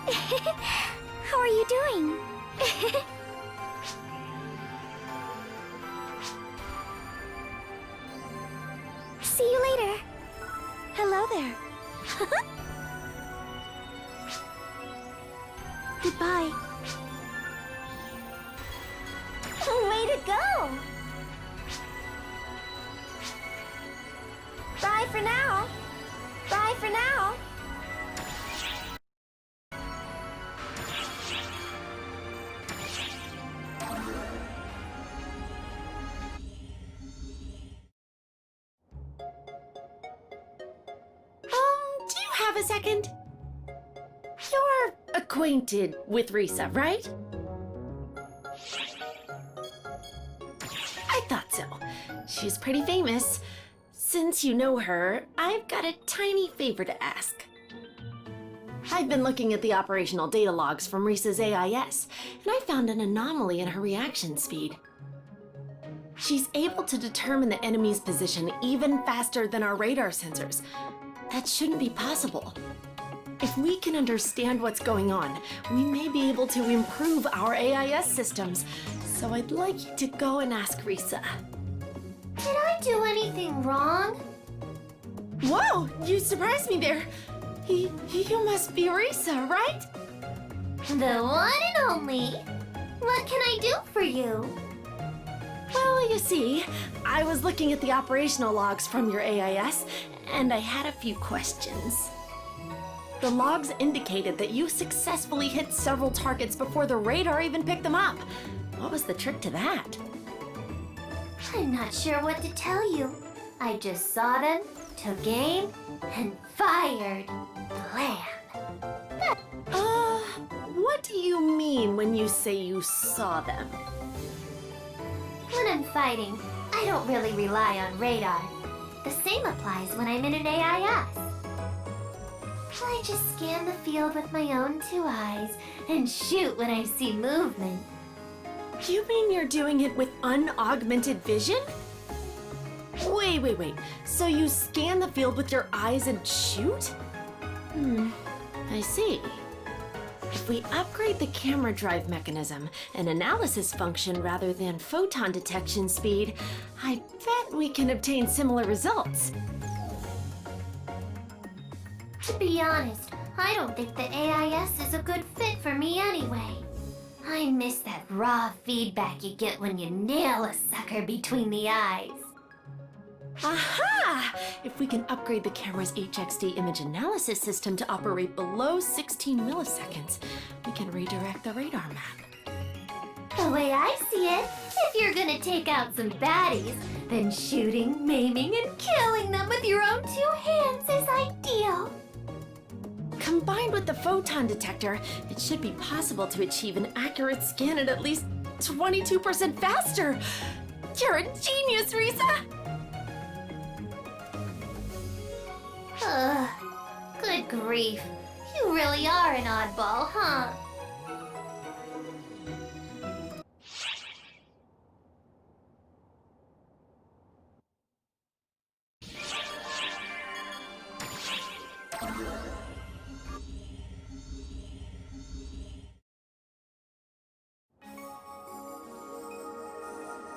How are you doing? See you later. Hello there. Goodbye. Way to go! Bye for now. Bye for now. Do you have a second? You're acquainted with Risa, right? I thought so. She's pretty famous. Since you know her, I've got a tiny favor to ask. I've been looking at the operational data logs from Risa's AIS, and I found an anomaly in her reaction speed. She's able to determine the enemy's position even faster than our radar sensors. That shouldn't be possible. If we can understand what's going on, we may be able to improve our AIS systems. So I'd like you to go and ask Risa. Did I do anything wrong? Whoa, you surprised me there. You must be Risa, right? The one and only. What can I do for you? Well, you see, I was looking at the operational logs from your AIS, and I had a few questions. The logs indicated that you successfully hit several targets before the radar even picked them up. What was the trick to that? I'm not sure what to tell you. I just saw them, took aim, and fired. Blam! What do you mean when you say you saw them? When I'm fighting, I don't really rely on radar. The same applies when I'm in an AIS. I just scan the field with my own two eyes and shoot when I see movement. You mean you're doing it with unaugmented vision? Wait. So you scan the field with your eyes and shoot? I see. If we upgrade the camera drive mechanism and analysis function rather than photon detection speed, I bet we can obtain similar results. To be honest, I don't think the AIS is a good fit for me anyway. I miss that raw feedback you get when you nail a sucker between the eyes. Aha! If we can upgrade the camera's HXD image analysis system to operate below 16 milliseconds, we can redirect the radar map. The way I see it, if you're gonna take out some baddies, then shooting, maiming, and killing them with your own two hands is ideal. Combined with the photon detector, it should be possible to achieve an accurate scan at least 22% faster. You're a genius, Risa! Ugh, good grief. You really are an oddball, huh?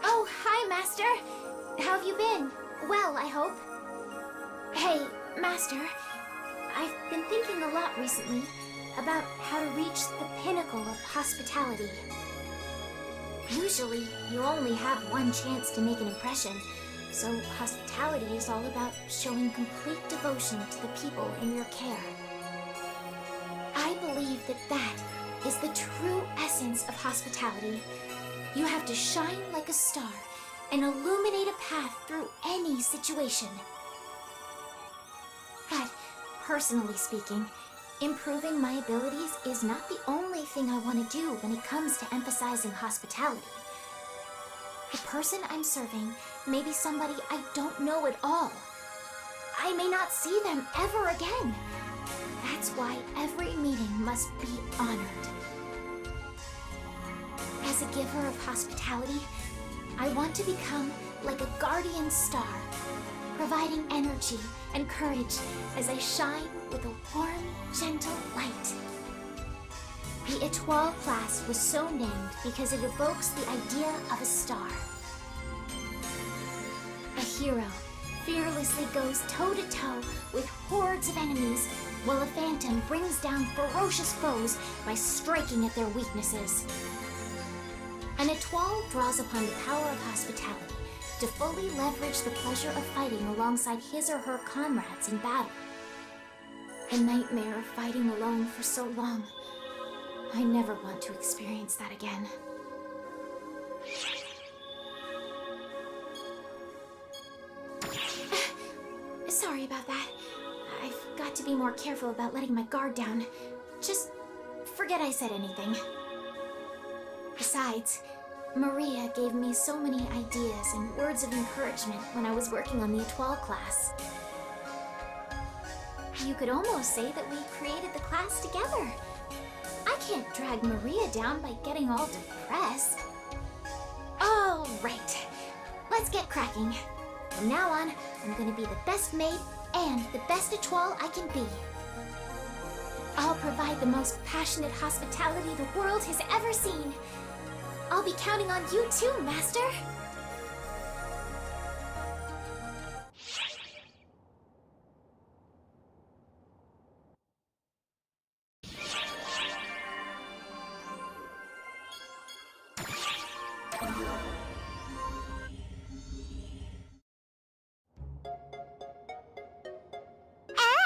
Oh, hi, Master. How have you been? Well, I hope. Hey, Master, I've been thinking a lot recently about how to reach the pinnacle of hospitality. Usually, you only have one chance to make an impression, so hospitality is all about showing complete devotion to the people in your care. I believe that is the true essence of hospitality. You have to shine like a star and illuminate a path through any situation. But, personally speaking, improving my abilities is not the only thing I want to do when it comes to emphasizing hospitality. The person I'm serving may be somebody I don't know at all. I may not see them ever again. That's why every meeting must be honored. As a giver of hospitality, I want to become like a guardian star, providing energy and courage as I shine with a warm, gentle light. The Étoile class was so named because it evokes the idea of a star. A hero fearlessly goes toe-to-toe with hordes of enemies, while a phantom brings down ferocious foes by striking at their weaknesses. An Étoile draws upon the power of hospitality to fully leverage the pleasure of fighting alongside his or her comrades in battle. The nightmare of fighting alone for so long. I never want to experience that again. Sorry about that. I've got to be more careful about letting my guard down. Just forget I said anything. Besides, Maria gave me so many ideas and words of encouragement when I was working on the Étoile class. You could almost say that we created the class together. I can't drag Maria down by getting all depressed. All right, let's get cracking. From now on, I'm gonna be the best maid and the best Étoile I can be. I'll provide the most passionate hospitality the world has ever seen. I'll be counting on you too, Master.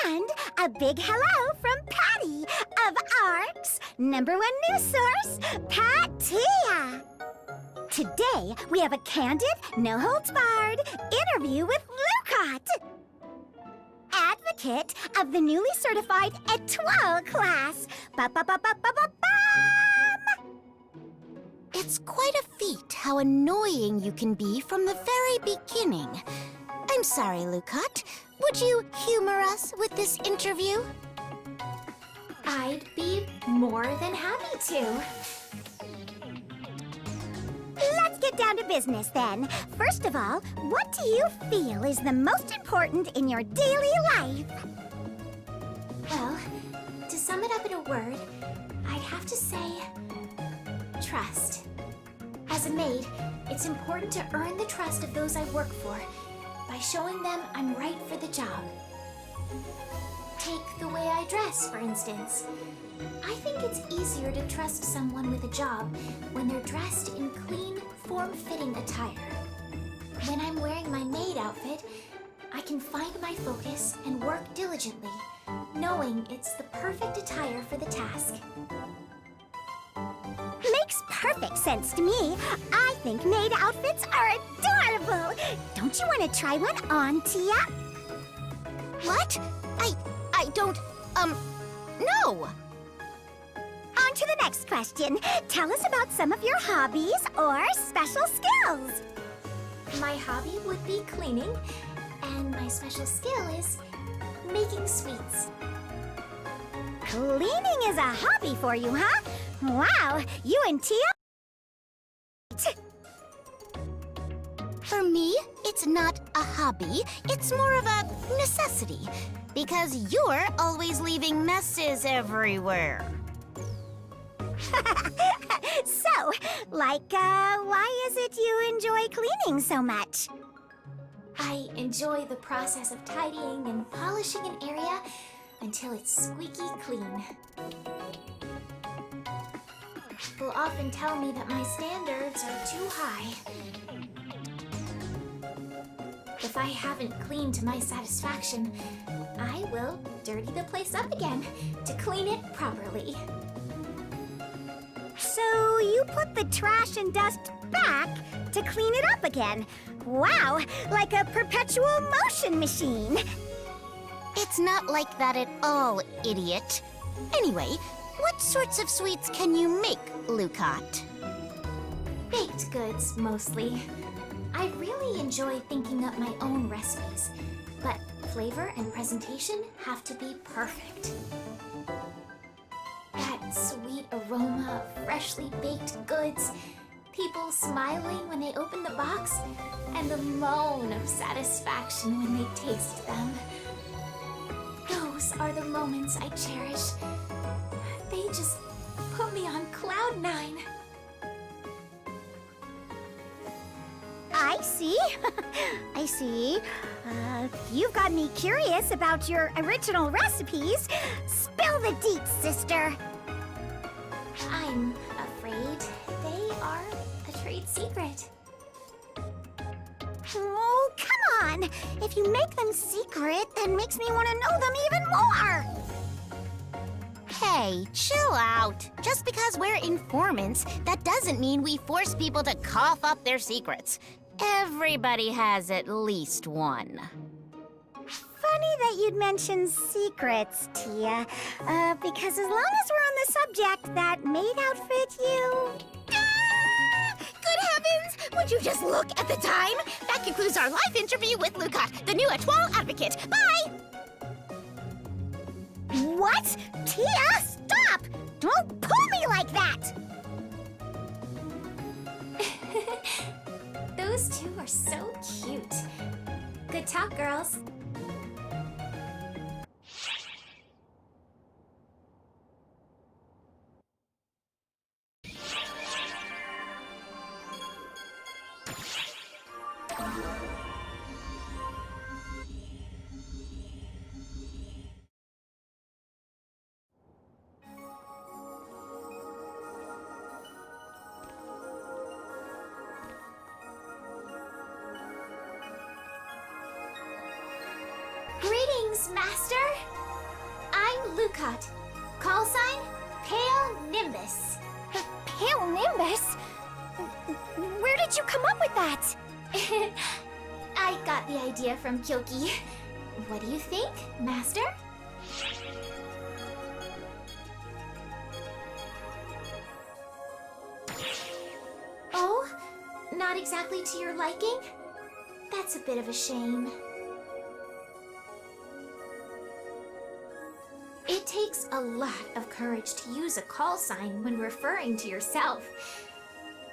And a big hello from Patty of ARC's #1 news source, Patia. Today, we have a candid, no-holds-barred interview with Lucot, advocate of the newly certified Étoile class. Ba-ba-ba-ba-ba-ba-bam! It's quite a feat how annoying you can be from the very beginning. I'm sorry, Lucot. Would you humor us with this interview? I'd be more than happy to. Let's get down to business then. First of all, what do you feel is the most important in your daily life? Well, to sum it up in a word, I'd have to say trust. As a maid, it's important to earn the trust of those I work for by showing them I'm right for the job. Take the way I dress, for instance. I think it's easier to trust someone with a job when they're dressed in clean, form-fitting attire. When I'm wearing my maid outfit, I can find my focus and work diligently, knowing it's the perfect attire for the task. Makes perfect sense to me. I think maid outfits are adorable. Don't you want to try one on, Tia? What? I don't, no! On to the next question. Tell us about some of your hobbies or special skills. My hobby would be cleaning, and my special skill is making sweets. Cleaning is a hobby for you, huh? Wow, you and Tia? For me, it's not a hobby. It's more of a necessity. Because you're always leaving messes everywhere. So, why is it you enjoy cleaning so much? I enjoy the process of tidying and polishing an area until it's squeaky clean. People often tell me that my standards are too high. If I haven't cleaned to my satisfaction, I will dirty the place up again to clean it properly. So you put the trash and dust back to clean it up again. Wow, like a perpetual motion machine. It's not like that at all, idiot. Anyway, what sorts of sweets can you make, Lucot? Baked goods, mostly. I really enjoy thinking up my own recipes, but flavor and presentation have to be perfect. That sweet aroma of freshly baked goods, people smiling when they open the box, and the moan of satisfaction when they taste them. Those are the moments I cherish. They just put me on cloud 9. I see. I see. You've got me curious about your original recipes. Spill the deets, sister. I'm afraid they are a trade secret. Oh, come on! If you make them secret, that makes me want to know them even more! Hey, chill out. Just because we're informants, that doesn't mean we force people to cough up their secrets. Everybody has at least one. Funny that you'd mention secrets, Tia. Because as long as we're on the subject, that maid outfit you... Ah! Good heavens! Would you just look at the time? That concludes our live interview with Lucat, the new Etoile advocate. Bye! What? Tia, stop! Don't pull me like that! Those two are so cute. Good talk, girls. Greetings, Master! I'm Lucat. Call sign, Pale Nimbus. Pale Nimbus? Where did you come up with that? I got the idea from Kyoki. What do you think, Master? Oh? Not exactly to your liking? That's a bit of a shame. It takes a lot of courage to use a call sign when referring to yourself.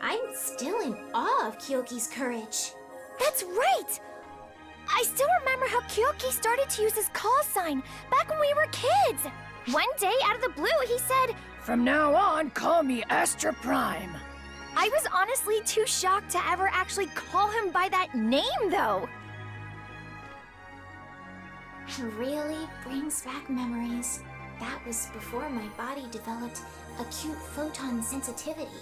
I'm still in awe of Kyoki's courage. That's right! I still remember how Kyoki started to use his call sign back when we were kids. One day, out of the blue, he said, "From now on, call me Astra Prime." I was honestly too shocked to ever actually call him by that name, though. Really brings back memories. That was before my body developed acute photon sensitivity.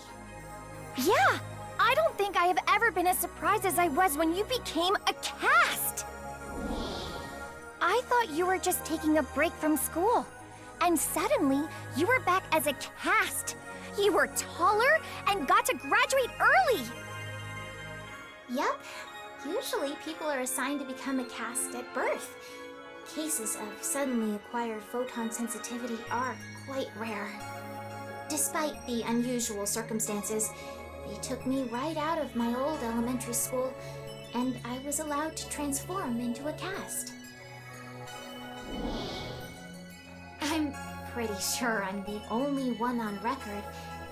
Yeah, I don't think I have ever been as surprised as I was when you became a cast. I thought you were just taking a break from school. And suddenly, you were back as a cast. You were taller and got to graduate early. Yup. Usually people are assigned to become a cast at birth. Cases of suddenly acquired photon sensitivity are quite rare. Despite the unusual circumstances, they took me right out of my old elementary school, and I was allowed to transform into a cast. I'm pretty sure I'm the only one on record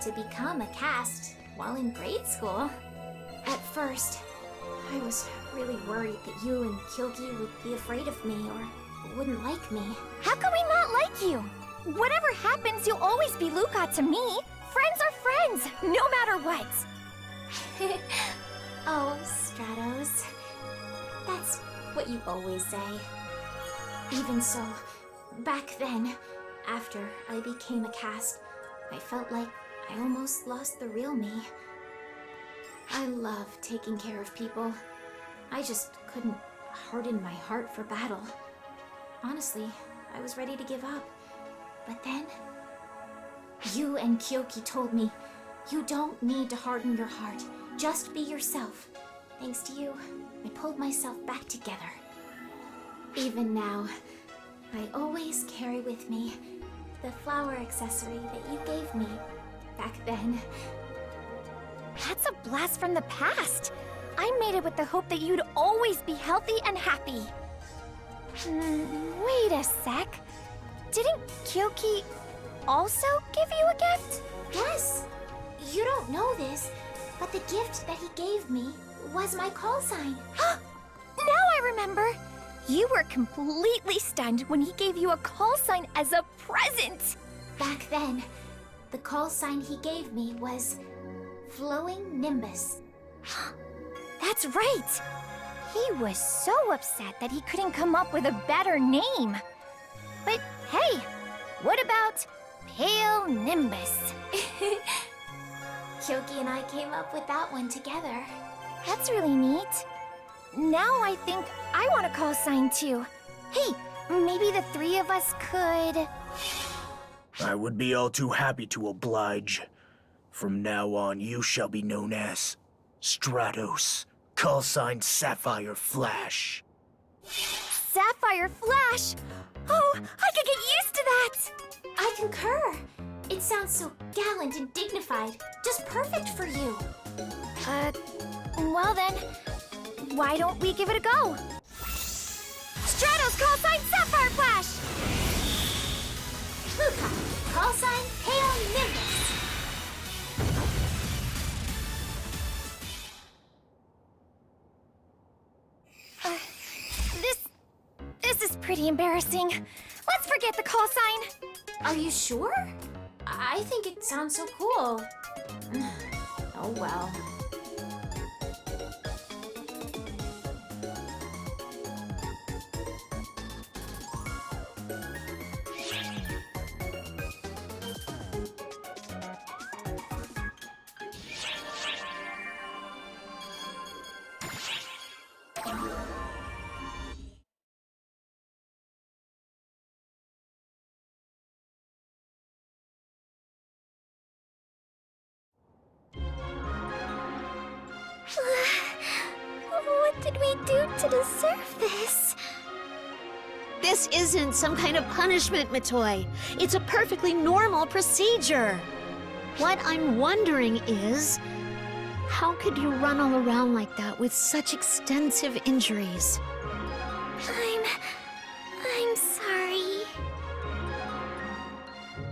to become a cast while in grade school. At first, I was really worried that you and Kyoki would be afraid of me or wouldn't like me. How can we not like you? Whatever happens, you'll always be Lucat to me. Friends are friends, no matter what. Oh, Stratos. That's what you always say. Even so, back then, after I became a cast, I felt like I almost lost the real me. I love taking care of people. I just couldn't harden my heart for battle. Honestly, I was ready to give up. But then, you and Kyoki told me, you don't need to harden your heart. Just be yourself. Thanks to you, I pulled myself back together. Even now, I always carry with me the flower accessory that you gave me back then. That's a blast from the past. I made it with the hope that you'd always be healthy and happy. Wait a sec. Didn't Kyoki also give you a gift? Yes! You don't know this, but the gift that he gave me was my call sign. Now I remember. You were completely stunned when he gave you a call sign as a present. Back then, the call sign he gave me was Flowing Nimbus. That's right! He was so upset that he couldn't come up with a better name. But hey, what about Pale Nimbus? Kyoki and I came up with that one together. That's really neat. Now I think I want a call sign too. Hey, maybe the three of us could... I would be all too happy to oblige. From now on, you shall be known as Stratos, call sign Sapphire Flash. Sapphire Flash! Oh, I could get used to that! I concur. It sounds so gallant and dignified. Just perfect for you. Well then, why don't we give it a go? Stratos call sign Sapphire Flash! Luca, call sign Pale Nimbus. This is pretty embarrassing. Let's forget the call sign. Are you sure? I think it sounds so cool. Oh well. What did we do to deserve this? This isn't some kind of punishment, Matoy. It's a perfectly normal procedure. What I'm wondering is, how could you run all around like that with such extensive injuries? I'm sorry.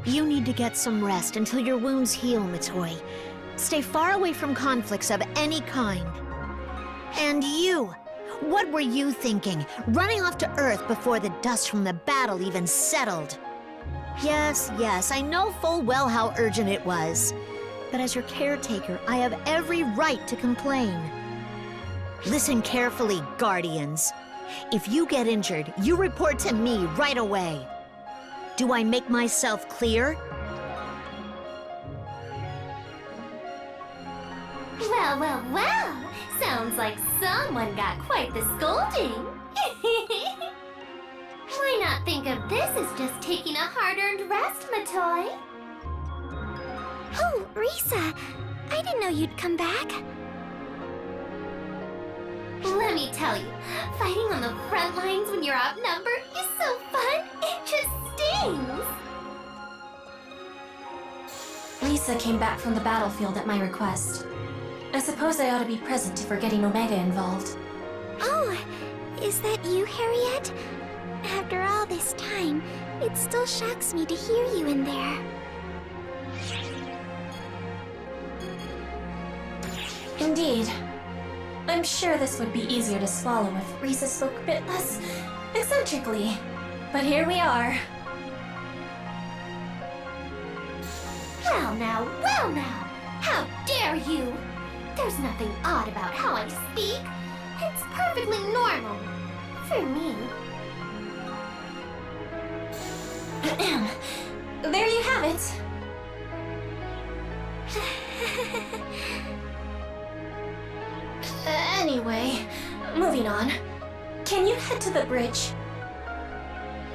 You need to get some rest until your wounds heal, Matoy. Stay far away from conflicts of any kind. And you, what were you thinking? Running off to Earth before the dust from the battle even settled? Yes, I know full well how urgent it was. But as your caretaker, I have every right to complain. Listen carefully, Guardians. If you get injured, you report to me right away. Do I make myself clear? Well. Sounds like someone got quite the scolding. Why not think of this as just taking a hard-earned rest, Matoy? Oh, Risa, I didn't know you'd come back. Let me tell you, fighting on the front lines when you're outnumbered is so fun, it just stings! Risa came back from the battlefield at my request. I suppose I ought to be present if we're getting Omega involved. Oh, is that you, Harriet? After all this time, it still shocks me to hear you in there. Indeed. I'm sure this would be easier to swallow if Risa spoke a bit less eccentrically. But here we are. Well now, how dare you! There's nothing odd about how I speak. It's perfectly normal. For me. There you have it. Anyway, moving on. Can you head to the bridge?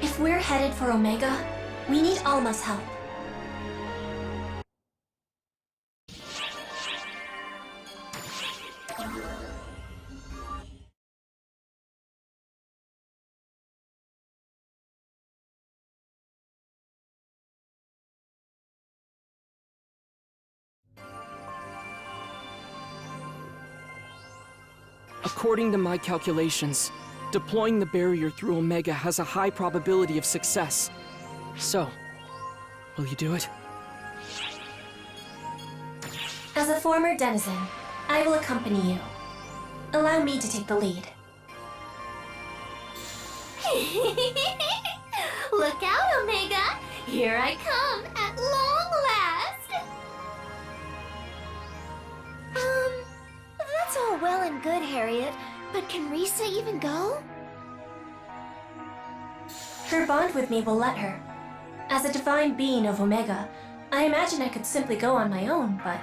If we're headed for Omega, we need Alma's help. According to my calculations, deploying the barrier through Omega has a high probability of success. So, will you do it? As a former denizen, I will accompany you. Allow me to take the lead. Look out, Omega! Here I come, at long last! That's all well and good, Harriet, but can Risa even go? Her bond with me will let her. As a divine being of Omega, I imagine I could simply go on my own, but...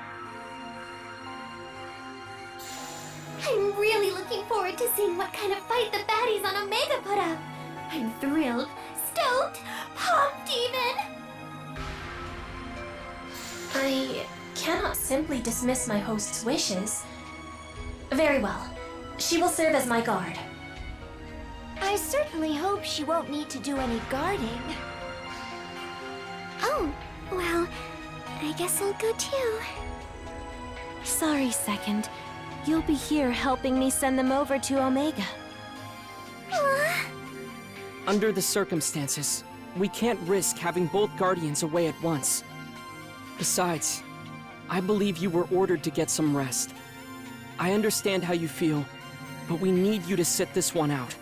I'm really looking forward to seeing what kind of fight the baddies on Omega put up. I'm thrilled, stoked, pumped even! I cannot simply dismiss my host's wishes. Very well. She will serve as my guard. I certainly hope she won't need to do any guarding. Oh, well, I guess I'll go too. Sorry, Second. You'll be here helping me send them over to Omega. Under the circumstances, we can't risk having both Guardians away at once. Besides, I believe you were ordered to get some rest. I understand how you feel, but we need you to sit this one out.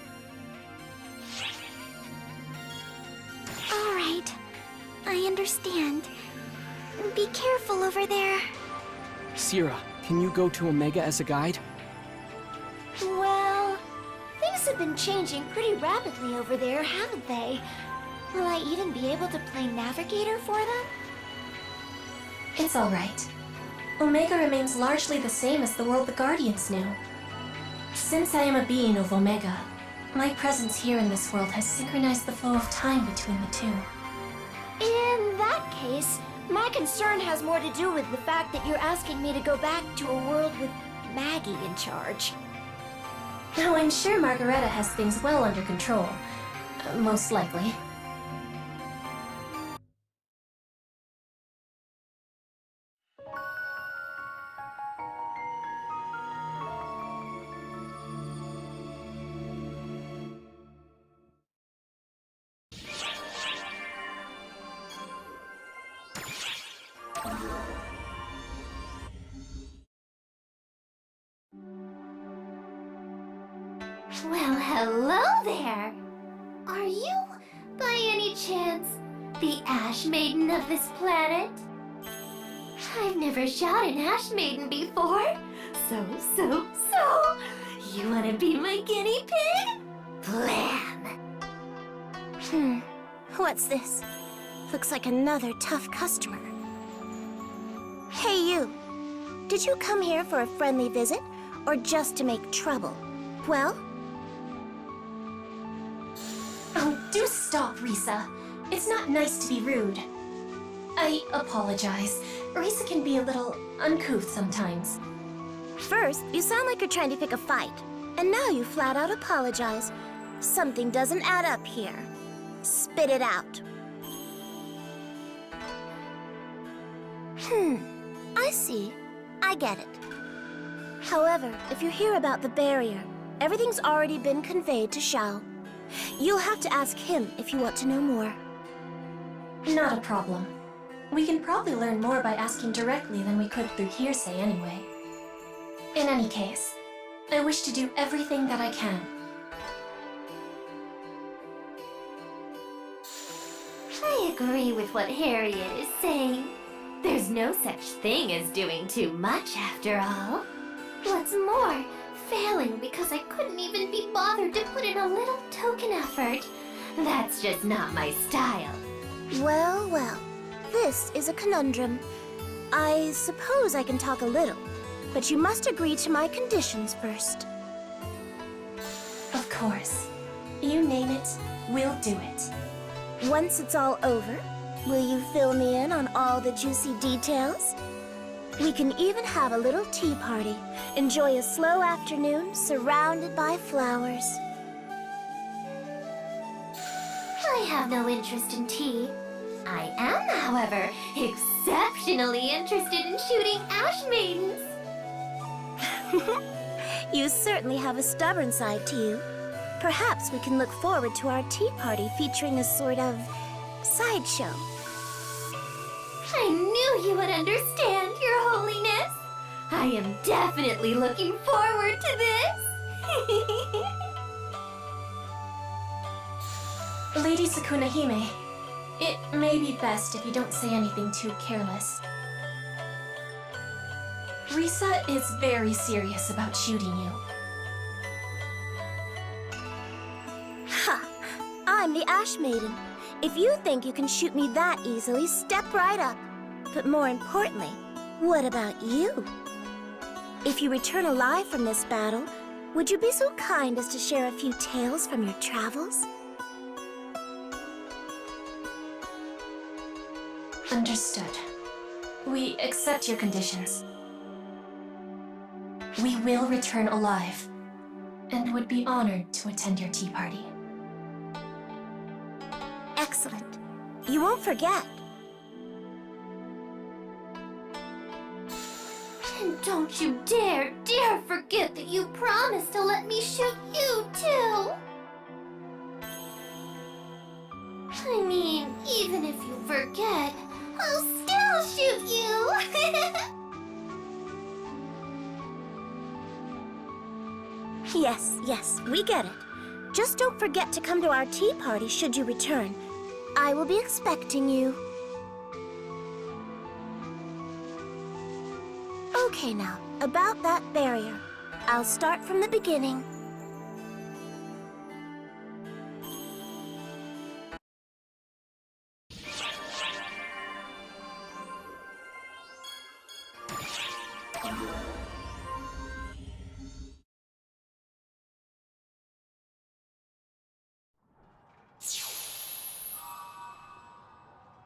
All right, I understand. Be careful over there. Sierra, can you go to Omega as a guide? Well, things have been changing pretty rapidly over there, haven't they? Will I even be able to play navigator for them? It's alright. Omega remains largely the same as the world the Guardians knew. Since I am a being of Omega, my presence here in this world has synchronized the flow of time between the two. In that case, my concern has more to do with the fact that you're asking me to go back to a world with Maggie in charge. Now, I'm sure Margareta has things well under control. Most likely. Well, hello there! Are you, by any chance, the Ash Maiden of this planet? I've never shot an Ash Maiden before. So, you wanna be my guinea pig? Blam! What's this? Looks like another tough customer. Hey, you! Did you come here for a friendly visit, or just to make trouble? Well? Oh, do stop, Risa. It's not nice to be rude. I apologize. Risa can be a little uncouth sometimes. First, you sound like you're trying to pick a fight. And now you flat out apologize. Something doesn't add up here. Spit it out. I see. I get it. However, if you hear about the barrier, everything's already been conveyed to Shao. You'll have to ask him if you want to know more. Not a problem. We can probably learn more by asking directly than we could through hearsay anyway. In any case, I wish to do everything that I can. I agree with what Harriet is saying. There's no such thing as doing too much after all. What's more, failing because I couldn't even be bothered to put in a little token effort. That's just not my style. Well, this is a conundrum. I suppose I can talk a little, but you must agree to my conditions first. Of course. You name it, we'll do it. Once it's all over, will you fill me in on all the juicy details? We can even have a little tea party. Enjoy a slow afternoon surrounded by flowers. I have no interest in tea. I am, however, exceptionally interested in shooting Ash Maidens. You certainly have a stubborn side to you. Perhaps we can look forward to our tea party featuring a sort of sideshow. I knew you would understand, Your Holiness. I am definitely looking forward to this. Lady Sakunahime, it may be best if you don't say anything too careless. Risa is very serious about shooting you. Ha! I'm the Ash Maiden. If you think you can shoot me that easily, step right up. But more importantly, what about you? If you return alive from this battle, would you be so kind as to share a few tales from your travels? Understood. We accept your conditions. We will return alive, and would be honored to attend your tea party. Excellent. You won't forget. And don't you dare forget that you promised to let me shoot you, too! I mean, even if you forget, I'll still shoot you! Yes, we get it. Just don't forget to come to our tea party should you return. I will be expecting you. Okay now, about that barrier. I'll start from the beginning.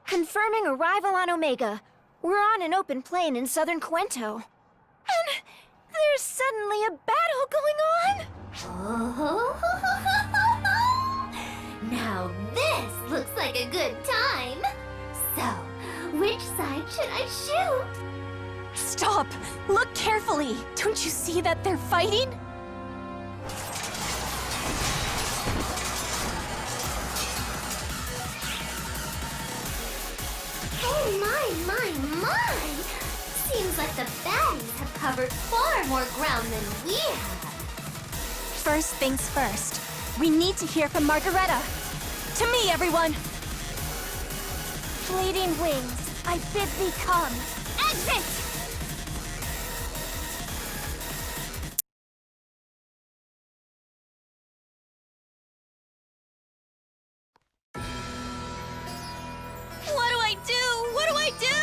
Confirming arrival on Omega. We're on an open plain in southern Cuento. And there's suddenly a battle going on! Now this looks like a good time. So, which side should I shoot? Stop! Look carefully! Don't you see that they're fighting? Oh my! Seems like the baddies have covered far more ground than we have. First things first. We need to hear from Margareta. To me, everyone! Fleeting wings, I bid thee come. Exit! What do I do? What do I do?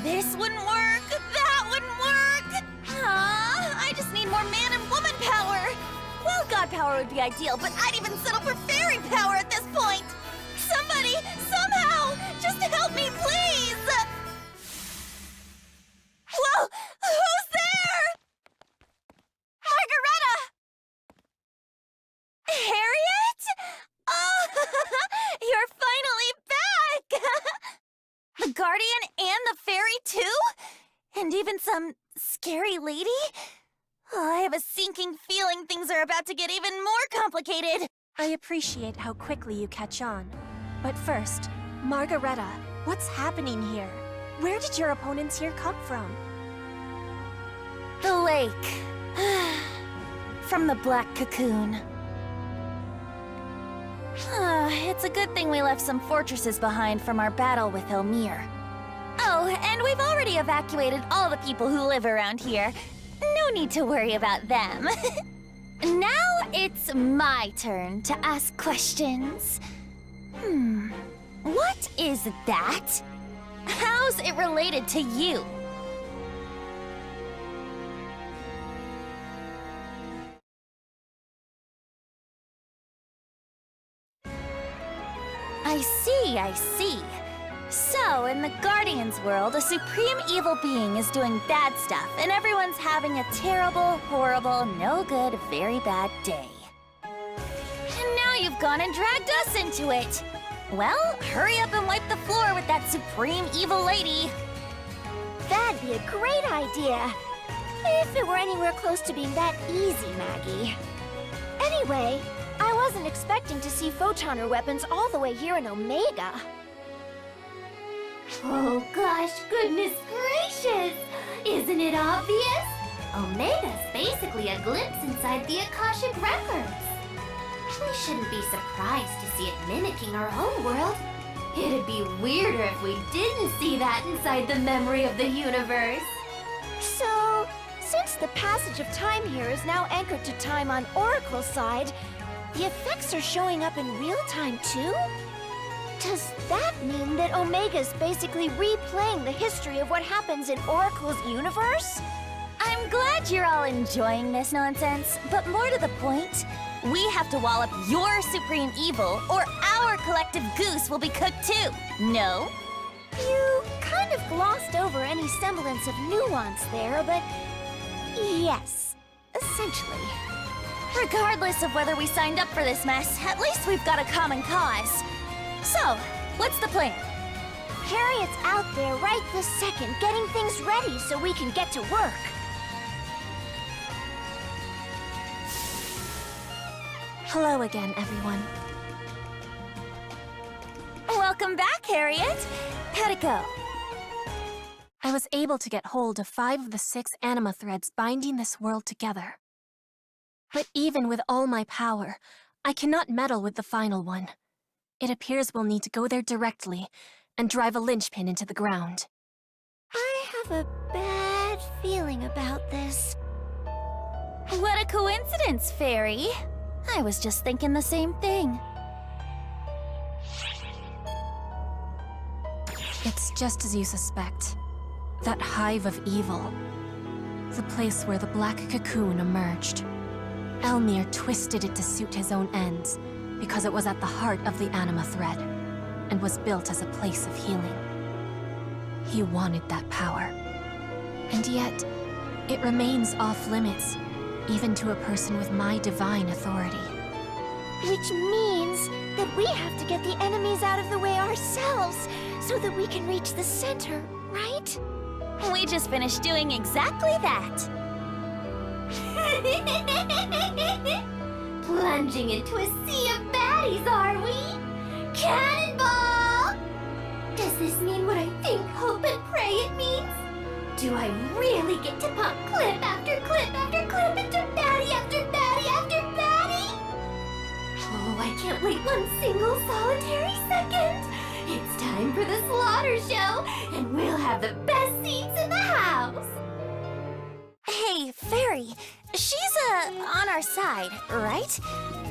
This wouldn't work. That wouldn't work. I just need more man and woman power. Well, god power would be ideal, but I'd even settle for fairy power at this point. Somebody, somehow, just help me, please. Well, who's there? Margareta! Harriet? Oh, you're finally back! The Guardian and the Fairy, too? And even some scary lady? Oh, I have a sinking feeling things are about to get even more complicated. I appreciate how quickly you catch on. But first, Margareta, what's happening here? Where did your opponents here come from? The lake. From the Black Cocoon. It's a good thing we left some fortresses behind from our battle with Elmir. Oh, and we've already evacuated all the people who live around here. No need to worry about them. Now it's my turn to ask questions. What is that? How's it related to you? I see. So, in the Guardian's world, a supreme evil being is doing bad stuff, and everyone's having a terrible, horrible, no good, very bad day. And now you've gone and dragged us into it. Well, hurry up and wipe the floor with that supreme evil lady. That'd be a great idea. If it were anywhere close to being that easy, Maggie. Anyway, I wasn't expecting to see photoner weapons all the way here in Omega. Oh gosh, goodness gracious! Isn't it obvious? Omega's basically a glimpse inside the Akashic Records. We shouldn't be surprised to see it mimicking our own world. It'd be weirder if we didn't see that inside the memory of the universe. So, since the passage of time here is now anchored to time on Oracle's side, the effects are showing up in real time too? Does that mean that Omega's basically replaying the history of what happens in Oracle's universe? I'm glad you're all enjoying this nonsense, but more to the point, we have to wall up your supreme evil, or our collective goose will be cooked too. No? You kind of glossed over any semblance of nuance there, but yes, essentially. Regardless of whether we signed up for this mess, at least we've got a common cause. So, what's the plan? Harriet's out there right this second, getting things ready so we can get to work. Hello again, everyone. Welcome back, Harriet. How'd it go? I was able to get hold of 5 of the 6 anima threads binding this world together. But even with all my power, I cannot meddle with the final one. It appears we'll need to go there directly and drive a linchpin into the ground. I have a bad feeling about this. What a coincidence, Fairy. I was just thinking the same thing. It's just as you suspect. That hive of evil. The place where the black cocoon emerged. Elmir twisted it to suit his own ends, because it was at the heart of the anima thread, and was built as a place of healing. He wanted that power. And yet, it remains off-limits, even to a person with my divine authority. Which means that we have to get the enemies out of the way ourselves, so that we can reach the center, right? We just finished doing exactly that. Plunging into a sea of baddies, are we? Cannonball! Does this mean what I think, hope, and pray it means? Do I really get to pump clip after clip after clip into baddie after baddie after baddie? Oh, I can't wait one single solitary second. It's time for the slaughter show, and we'll have the best seats in the house. Hey, Fairy, she's, on our side, right?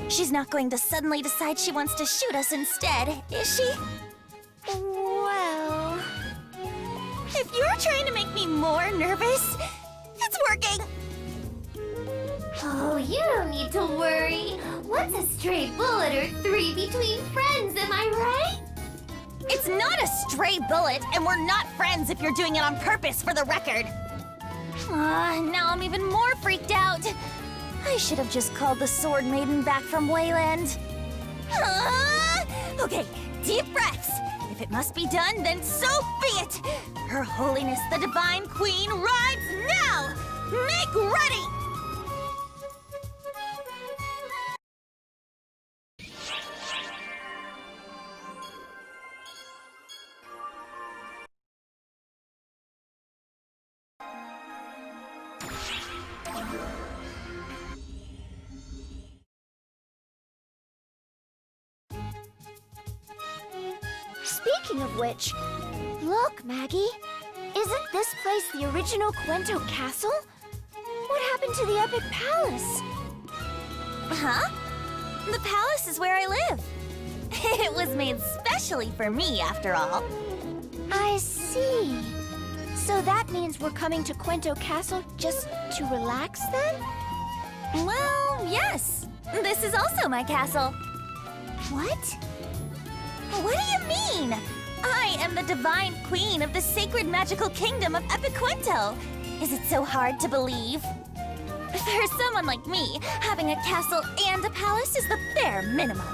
She's not going to suddenly decide she wants to shoot us instead, is she? Well... If you're trying to make me more nervous, it's working! Oh, you don't need to worry. What's a stray bullet or 3 between friends, am I right? It's not a stray bullet, and we're not friends if you're doing it on purpose, for the record. Now I'm even more freaked out. I should have just called the Sword Maiden back from Wayland. Okay, deep breaths. If it must be done, then so be it. Her Holiness the Divine Queen rides now! Make ready! Speaking of which, look, Maggie. Isn't this place the original Cuento Castle? What happened to the Epic Palace? Huh? The palace is where I live. It was made specially for me, after all. I see. So that means we're coming to Cuento Castle just to relax then? Well, yes. This is also my castle. What? What do you mean? I am the divine queen of the sacred magical kingdom of Epicuento. Is it so hard to believe? For someone like me, having a castle and a palace is the bare minimum.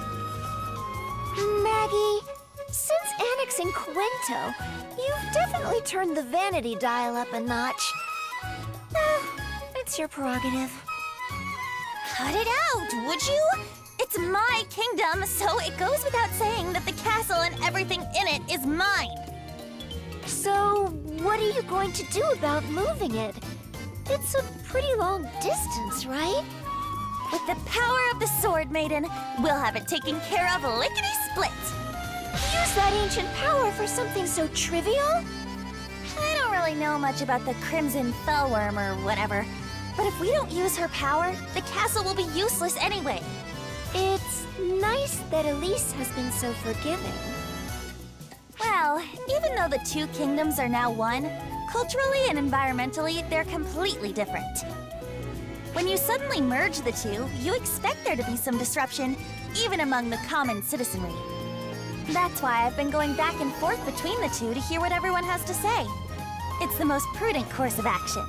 Maggie, since annexing Cuento, you've definitely turned the vanity dial up a notch. It's your prerogative. Cut it out, would you? It's my kingdom, so it goes without saying that the castle and everything in it is mine. So, what are you going to do about moving it? It's a pretty long distance, right? With the power of the Sword Maiden, we'll have it taken care of lickety-split. Use that ancient power for something so trivial? I don't really know much about the Crimson Fellworm or whatever, but if we don't use her power, the castle will be useless anyway. It's nice that Elise has been so forgiving. Well, even though the two kingdoms are now one, culturally and environmentally, they're completely different. When you suddenly merge the two, you expect there to be some disruption, even among the common citizenry. That's why I've been going back and forth between the two to hear what everyone has to say. It's the most prudent course of action.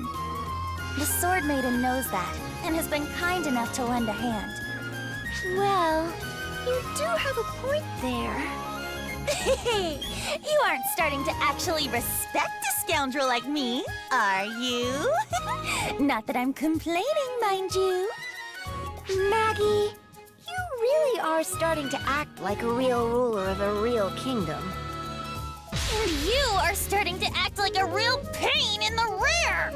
The Sword Maiden knows that, and has been kind enough to lend a hand. Well, you do have a point there. You aren't starting to actually respect a scoundrel like me, are you? Not that I'm complaining, mind you. Maggie, you really are starting to act like a real ruler of a real kingdom. And you are starting to act like a real pain in the rear!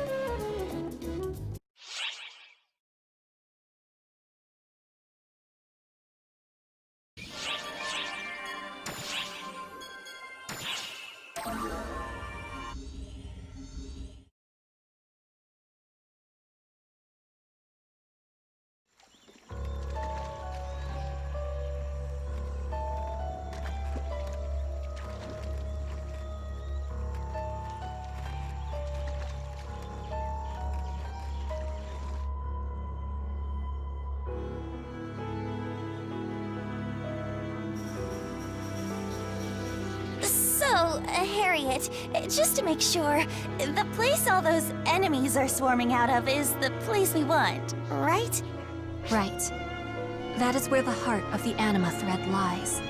Harriet, just to make sure, the place all those enemies are swarming out of is the place we want, right? Right. That is where the heart of the anima thread lies.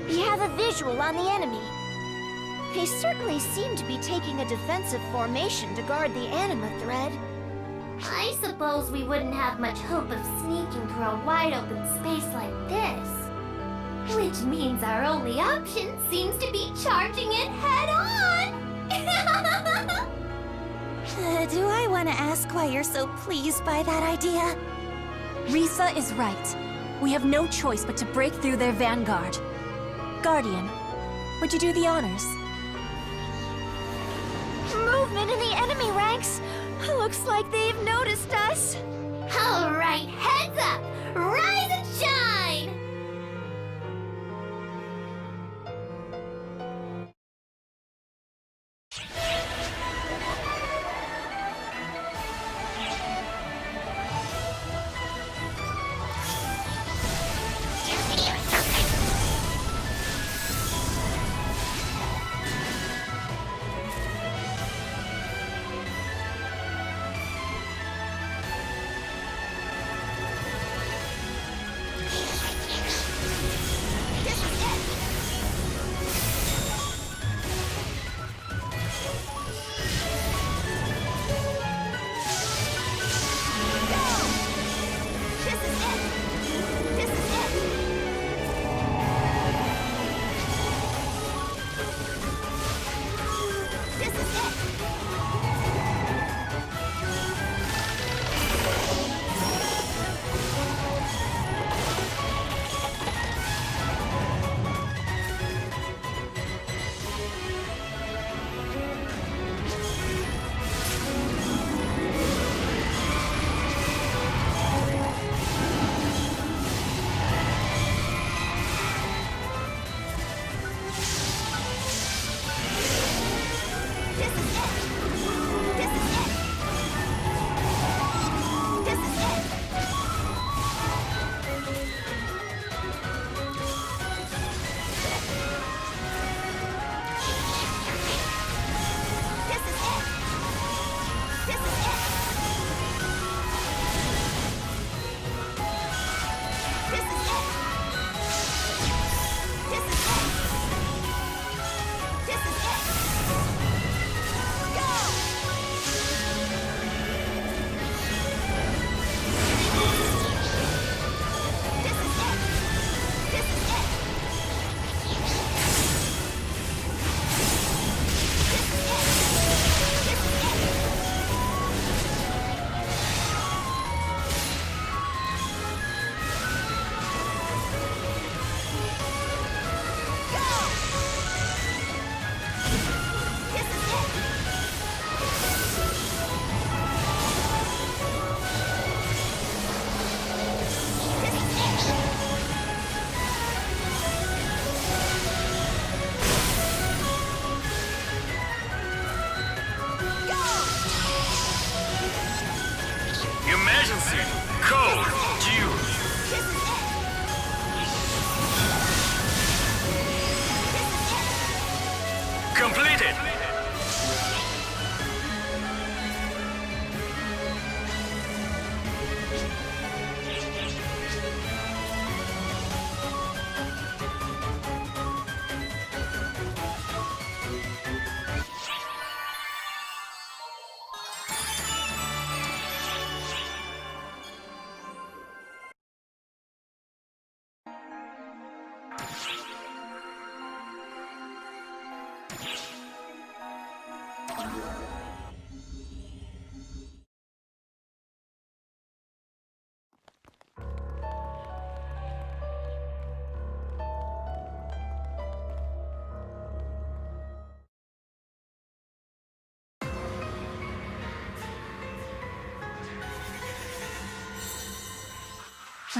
We have a visual on the enemy. They certainly seem to be taking a defensive formation to guard the anima thread. I suppose we wouldn't have much hope of sneaking through a wide open space like this. Which means our only option seems to be charging it head on! Do I want to ask why you're so pleased by that idea? Risa is right. We have no choice but to break through their vanguard. Guardian, would you do the honors? Movement in the enemy ranks! Looks like they've noticed us. All right, heads up! Rise and shine!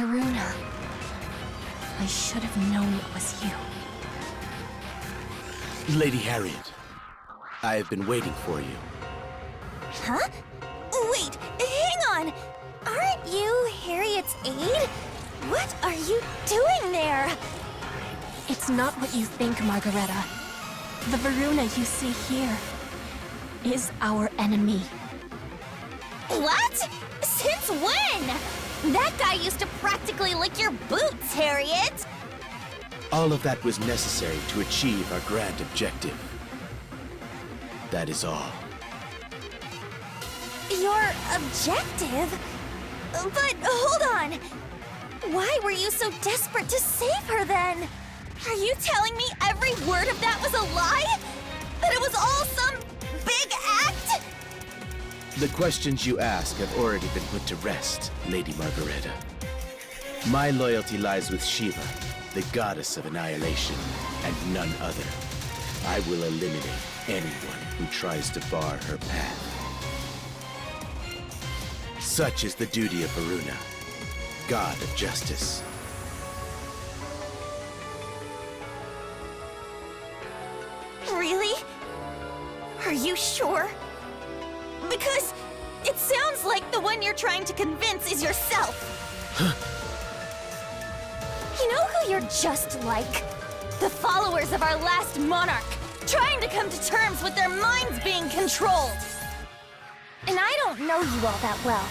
Varuna. I should have known it was you. Lady Harriet, I have been waiting for you. Huh? Wait, hang on! Aren't you Harriet's aide? What are you doing there? It's not what you think, Margareta. The Varuna you see here is our enemy. What? Since when? That guy used to practically lick your boots, Harriet! All of that was necessary to achieve our grand objective. That is all. Your objective? But hold on! Why were you so desperate to save her then? Are you telling me every word of that was a lie? That it was all some big act? The questions you ask have already been put to rest, Lady Margareta. My loyalty lies with Shiva, the goddess of annihilation, and none other. I will eliminate anyone who tries to bar her path. Such is the duty of Varuna, god of justice. Really? Are you sure? Because it sounds like the one you're trying to convince is yourself. You know who you're just like? The followers of our last monarch, trying to come to terms with their minds being controlled. And I don't know you all that well,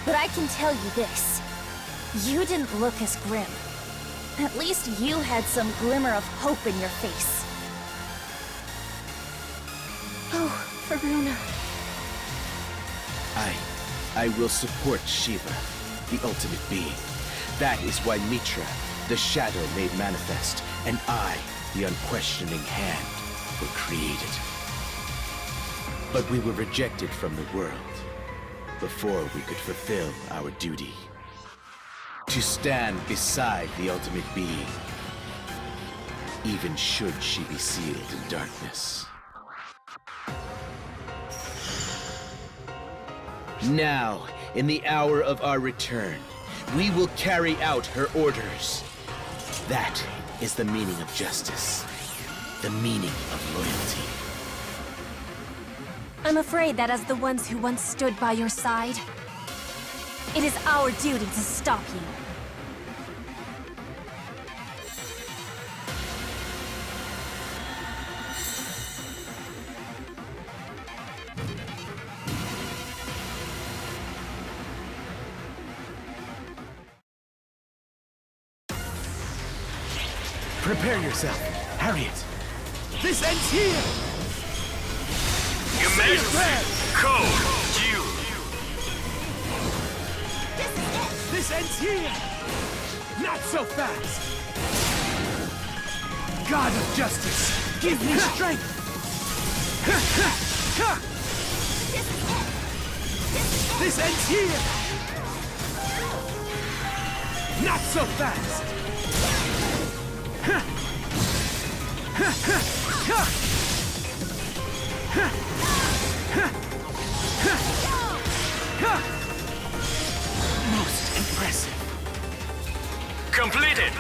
but I can tell you this. You didn't look as grim. At least you had some glimmer of hope in your face. Oh, Varuna. I will support Shiva, the ultimate being. That is why Mitra, the shadow made manifest, and I, the unquestioning hand, were created. But we were rejected from the world before we could fulfill our duty. To stand beside the ultimate being, even should she be sealed in darkness. Now, in the hour of our return, we will carry out her orders. That is the meaning of justice, the meaning of loyalty. I'm afraid that as the ones who once stood by your side, it is our duty to stop you. Prepare yourself, Harriet. This ends here! Your Majesty, code you. This ends here! Not so fast! God of justice, give me strength! This ends here! Not so fast! Most impressive. Completed.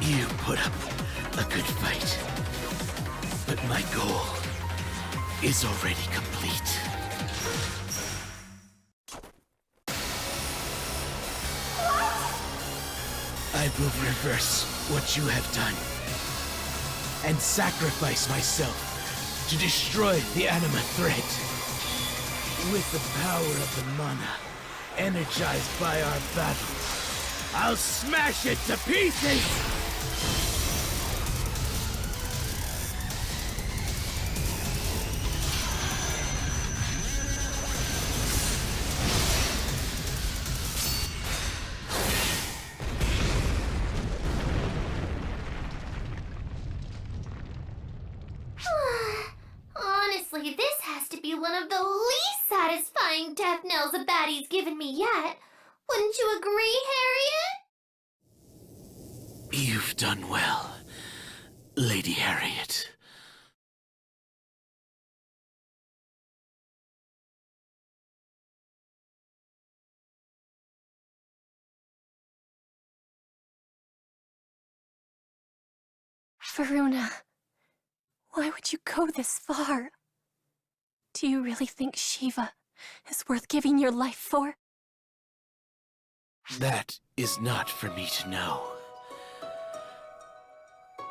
You put up a good fight, but my goal is already complete. I will reverse what you have done and sacrifice myself to destroy the anima thread. With the power of the mana energized by our battle, I'll smash it to pieces! Honestly, this has to be one of the least satisfying smells a baddie's given me yet. Wouldn't you agree, Harriet? You've done well, Lady Harriet. Varuna, why would you go this far? Do you really think Shiva is worth giving your life for? That is not for me to know.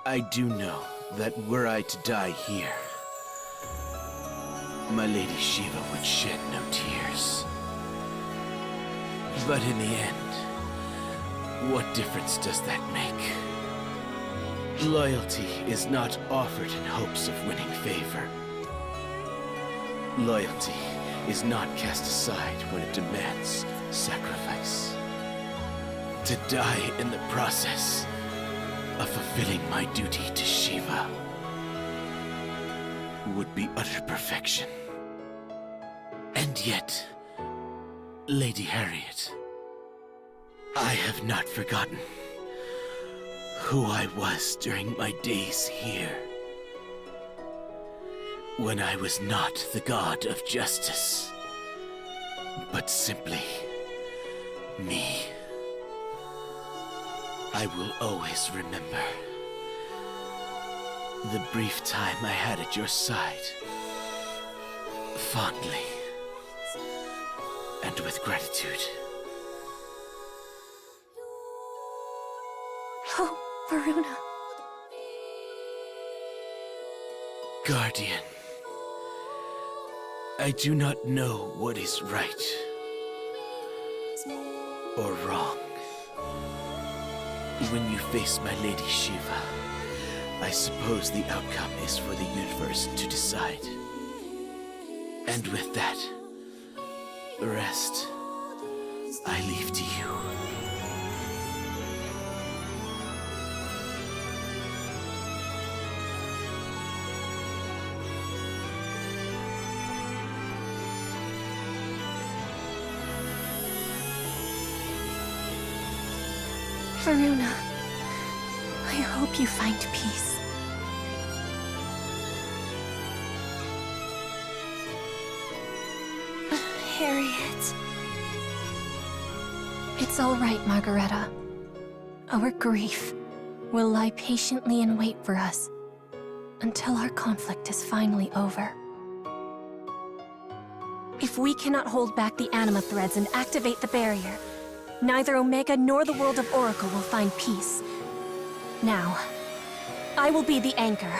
I do know that were I to die here, my Lady Shiva would shed no tears. But in the end, what difference does that make? Loyalty is not offered in hopes of winning favor. Loyalty is not cast aside when it demands sacrifice. To die in the process of fulfilling my duty to Shiva would be utter perfection. And yet, Lady Harriet, I have not forgotten who I was during my days here. When I was not the god of justice, but simply me. I will always remember the brief time I had at your side, fondly and with gratitude. Oh, Varuna. Guardian, I do not know what is right or wrong. When you face my Lady Shiva, I suppose the outcome is for the universe to decide. And with that, the rest I leave to you. Varuna, I hope you find peace. Harriet. It's all right, Margareta. Our grief will lie patiently in wait for us until our conflict is finally over. If we cannot hold back the anima threads and activate the barrier, neither Omega nor the world of Oracle will find peace. Now, I will be the anchor.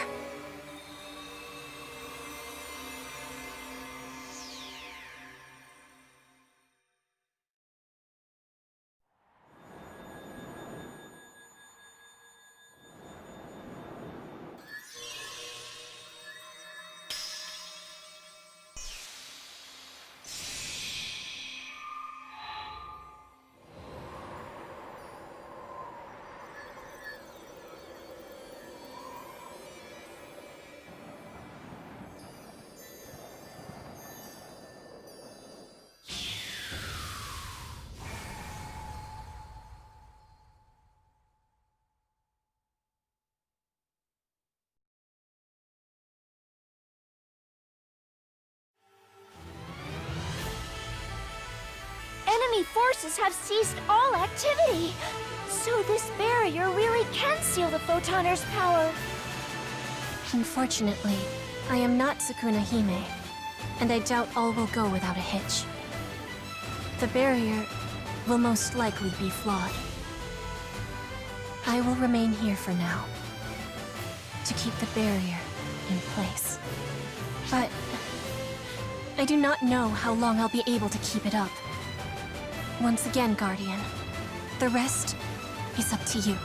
Enemy forces have ceased all activity. So this barrier really can seal the Photoner's power. Unfortunately, I am not Sukuna Hime, and I doubt all will go without a hitch. The barrier will most likely be flawed. I will remain here for now, to keep the barrier in place. But I do not know how long I'll be able to keep it up. Once again, Guardian, the rest is up to you.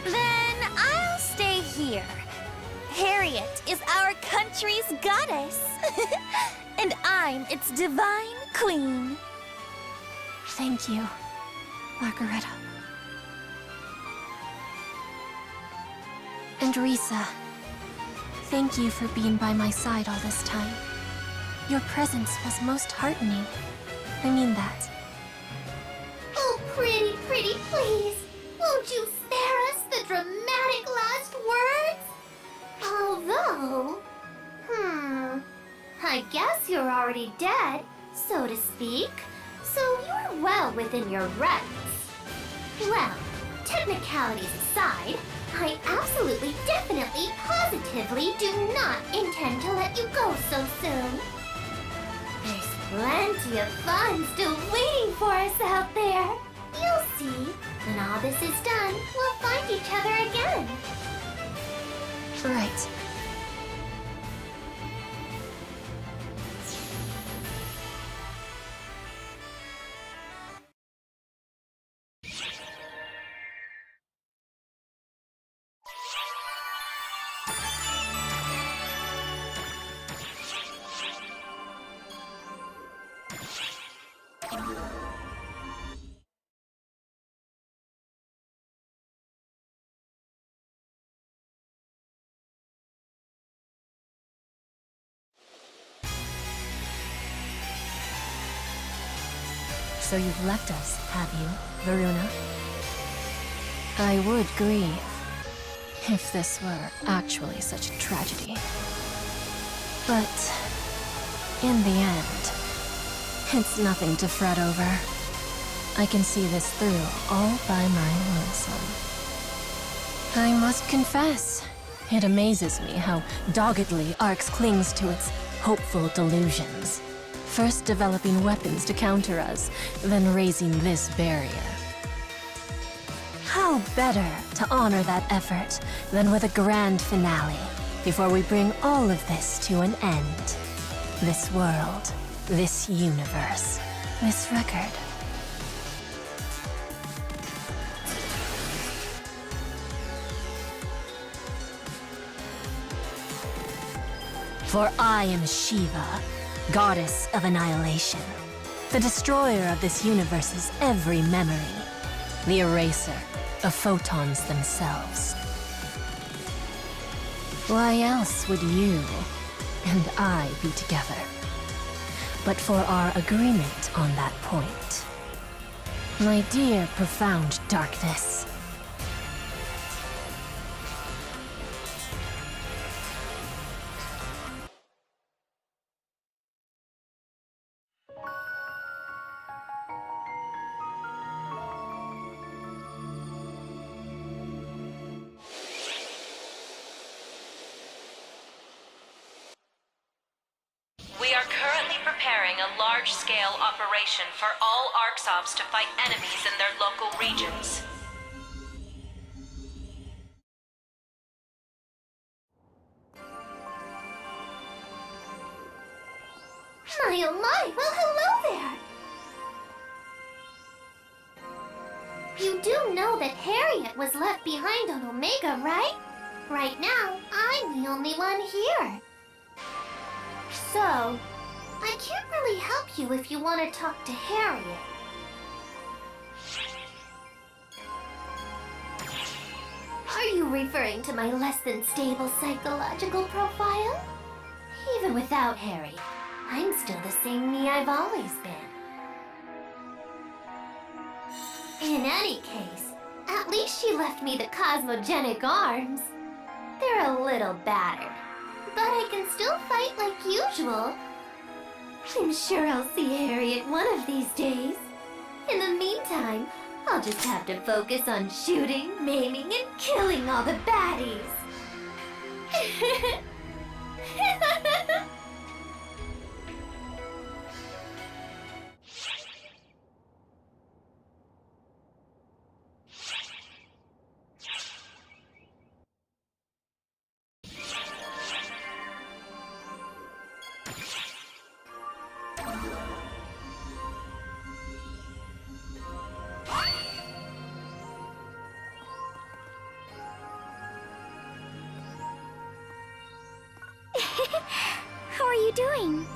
Then I'll stay here. Harriet is our country's goddess. And I'm its divine queen. Thank you, Margareta. And Risa, Thank you for being by my side all this time. Your presence was most heartening. I mean that. Oh, pretty, please. Won't you spare us the dramatic last words? Although, I guess you're already dead, so to speak. So you're well within your rights. Well, technicalities aside, I absolutely, definitely, positively do not intend to let you go so soon. There's plenty of fun still waiting for us out there. You'll see. When all this is done, we'll find each other again. Right. So you've left us, have you, Varuna? I would grieve if this were actually such a tragedy. But in the end, it's nothing to fret over. I can see this through all by my lonesome. I must confess, it amazes me how doggedly Arx clings to its hopeful delusions. First developing weapons to counter us, then raising this barrier. How better to honor that effort than with a grand finale, before we bring all of this to an end. This world, this universe, this record. For I am Shiva, goddess of annihilation, the destroyer of this universe's every memory, the eraser of photons themselves. Why else would you and I be together? But for our agreement on that point. My dear profound darkness. We are currently preparing a large-scale operation for all Arxops to fight enemies in their local regions. My oh my, well hello there! You do know that Harriet was left behind on Omega, right? Right now, I'm the only one here. So, I can't really help you if you want to talk to Harriet. Are you referring to my less than stable psychological profile? Even without Harriet, I'm still the same me I've always been. In any case, at least she left me the cosmogenic arms. They're a little battered, but I can still fight like usual. I'm sure I'll see Harriet one of these days. In the meantime, I'll just have to focus on shooting, maiming, and killing all the baddies. How are you doing?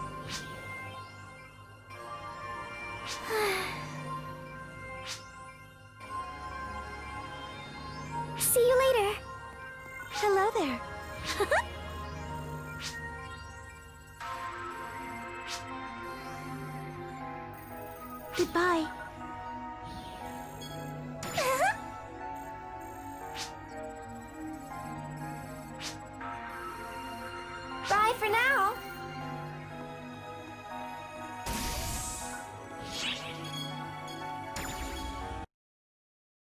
See you later. Hello there. for now.